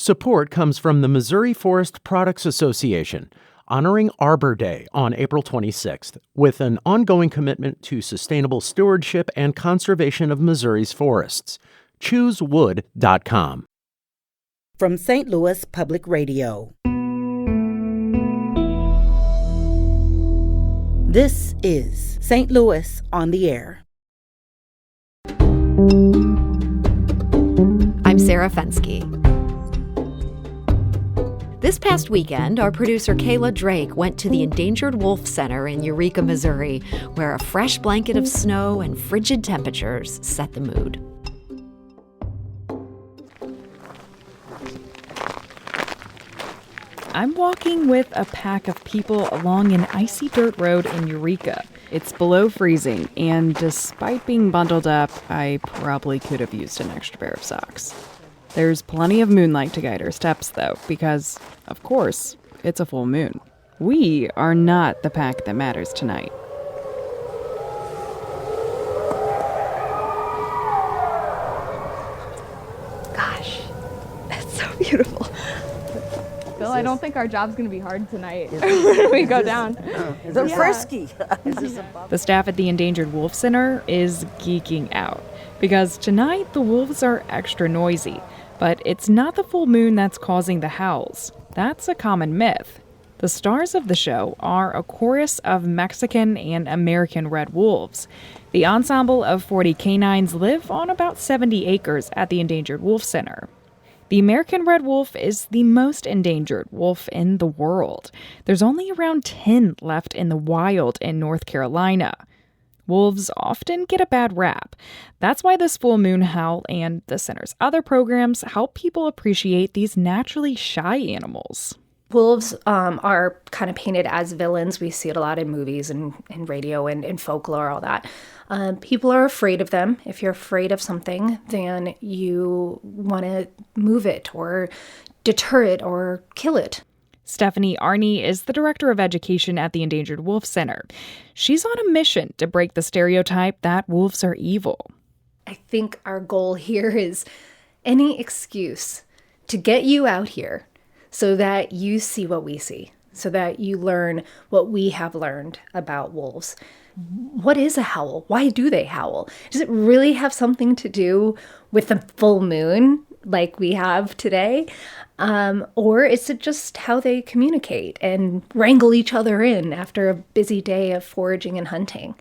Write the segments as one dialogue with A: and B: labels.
A: Support comes from the Missouri Forest Products Association, honoring Arbor Day on April 26th, with an ongoing commitment to sustainable stewardship and conservation of Missouri's forests. ChooseWood.com.
B: From St. Louis Public Radio. This is St. Louis on the Air.
C: I'm Sarah Fensky. This past weekend, our producer Kayla Drake went to the Endangered Wolf Center in Eureka, Missouri, where a fresh blanket of snow and frigid temperatures set the mood.
D: I'm walking with a pack of people along an icy dirt road in Eureka. It's below freezing, and despite being bundled up, I probably could have used an extra pair of socks. There's plenty of moonlight to guide our steps, though, because, of course, it's a full moon. We are not the pack that matters tonight.
E: Gosh, that's so beautiful.
F: Bill, I don't think our job's going to be hard tonight when we go down.
B: They're frisky.
D: The staff at the Endangered Wolf Center is geeking out, because tonight the wolves are extra noisy. But it's not the full moon that's causing the howls. That's a common myth. The stars of the show are a chorus of Mexican and American red wolves. The ensemble of 40 canines live on about 70 acres at the Endangered Wolf Center. The American red wolf is the most endangered wolf in the world. There's only around 10 left in the wild in North Carolina. Wolves often get a bad rap. That's why this full moon howl and the center's other programs help people appreciate these naturally shy animals.
E: Wolves are kind of painted as villains. We see it a lot in movies and radio and in folklore, all that. People are afraid of them. If you're afraid of something, then you want to move it or deter it or kill it.
D: Stephanie Arney is the director of education at the Endangered Wolf Center. She's on a mission to break the stereotype that wolves are evil.
E: I think our goal here is any excuse to get you out here so that you see what we see, so that you learn what we have learned about wolves. What is a howl? Why do they howl? Does it really have something to do with the full moon like we have today? Or is it just how they communicate and wrangle each other in after a busy day of foraging and hunting?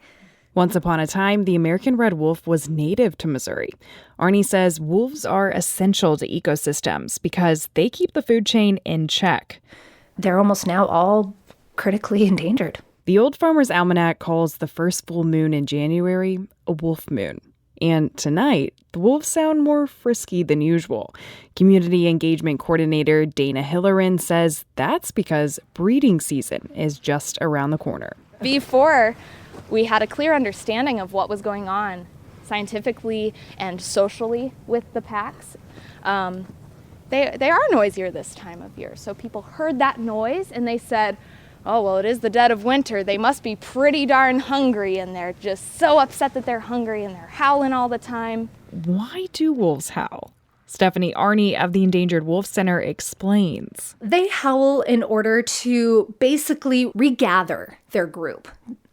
D: Once upon a time, the American red wolf was native to Missouri. Arney says wolves are essential to ecosystems because they keep the food chain in check.
E: They're almost now all critically endangered.
D: The Old Farmer's Almanac calls the first full moon in January a wolf moon. And tonight, the wolves sound more frisky than usual. Community engagement coordinator Dana Hillerin says that's because breeding season is just around the corner.
F: Before, we had a clear understanding of what was going on scientifically and socially with the packs. They are noisier this time of year, so people heard that noise and they said, oh, well, it is the dead of winter. They must be pretty darn hungry, and they're just so upset that they're hungry, and they're howling all the time.
D: Why do wolves howl? Stephanie Arney of the Endangered Wolf Center explains.
E: They howl in order to basically regather their group,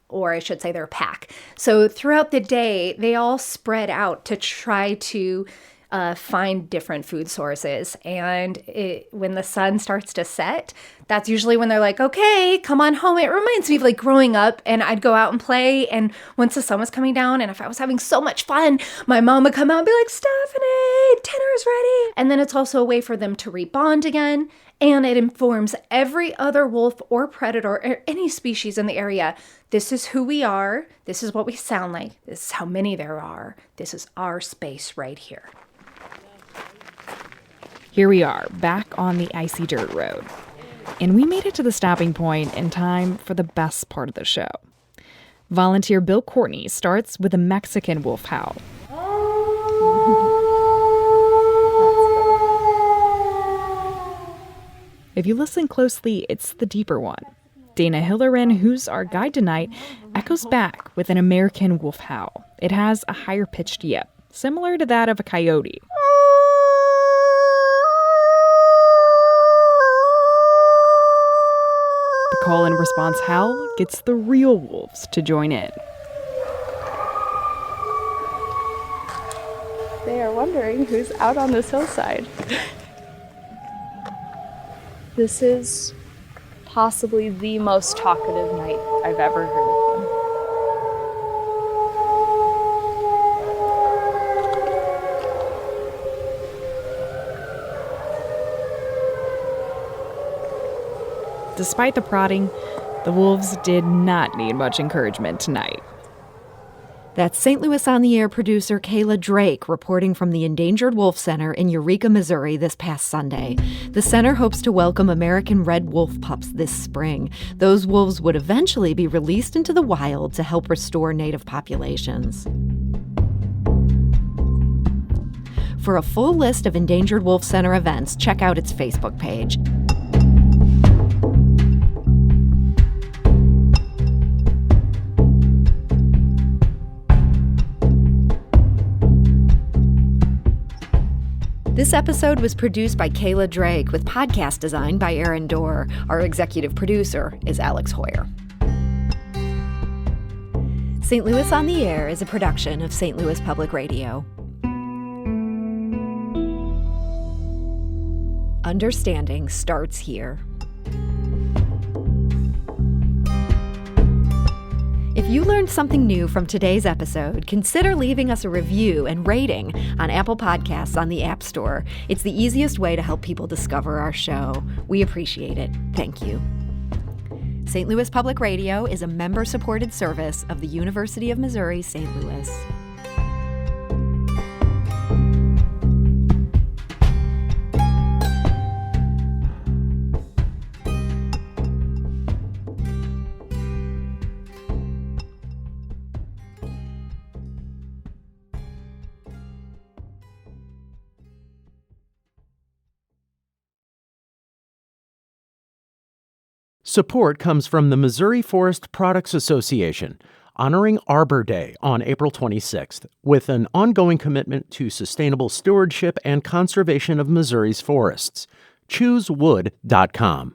E: or I should say their pack. So throughout the day, they all spread out to try to find different food sources. And when the sun starts to set, that's usually when they're like, okay, come on home. It reminds me of like growing up, and I'd go out and play. And once the sun was coming down, and if I was having so much fun, my mom would come out and be like, Stephanie, dinner's ready. And then it's also a way for them to rebond again. And it informs every other wolf or predator or any species in the area. This is who we are. This is what we sound like. This is how many there are. This is our space right here.
D: Here we are, back on the icy dirt road. And we made it to the stopping point in time for the best part of the show. Volunteer Bill Courtney starts with a Mexican wolf howl. If you listen closely, it's the deeper one. Dana Hillerin, who's our guide tonight, echoes back with an American wolf howl. It has a higher pitched yip, similar to that of a coyote. call and response howl gets the real wolves to join in.
F: They are wondering who's out on this hillside. This is possibly the most talkative night I've ever heard of them.
D: Despite the prodding, the wolves did not need much encouragement tonight.
C: That's St. Louis on the Air producer Kayla Drake reporting from the Endangered Wolf Center in Eureka, Missouri this past Sunday. The center hopes to welcome American red wolf pups this spring. Those wolves would eventually be released into the wild to help restore native populations. For a full list of Endangered Wolf Center events, check out its Facebook page. This episode was produced by Kayla Drake with podcast design by Aaron Dorr. Our executive producer is Alex Hoyer. St. Louis on the Air is a production of St. Louis Public Radio. Understanding starts here. If you learned something new from today's episode, consider leaving us a review and rating on Apple Podcasts on the App Store. It's the easiest way to help people discover our show. We appreciate it. Thank you. St. Louis Public Radio is a member-supported service of the University of Missouri, St. Louis.
A: Support comes from the Missouri Forest Products Association, honoring Arbor Day on April 26th, with an ongoing commitment to sustainable stewardship and conservation of Missouri's forests. ChooseWood.com.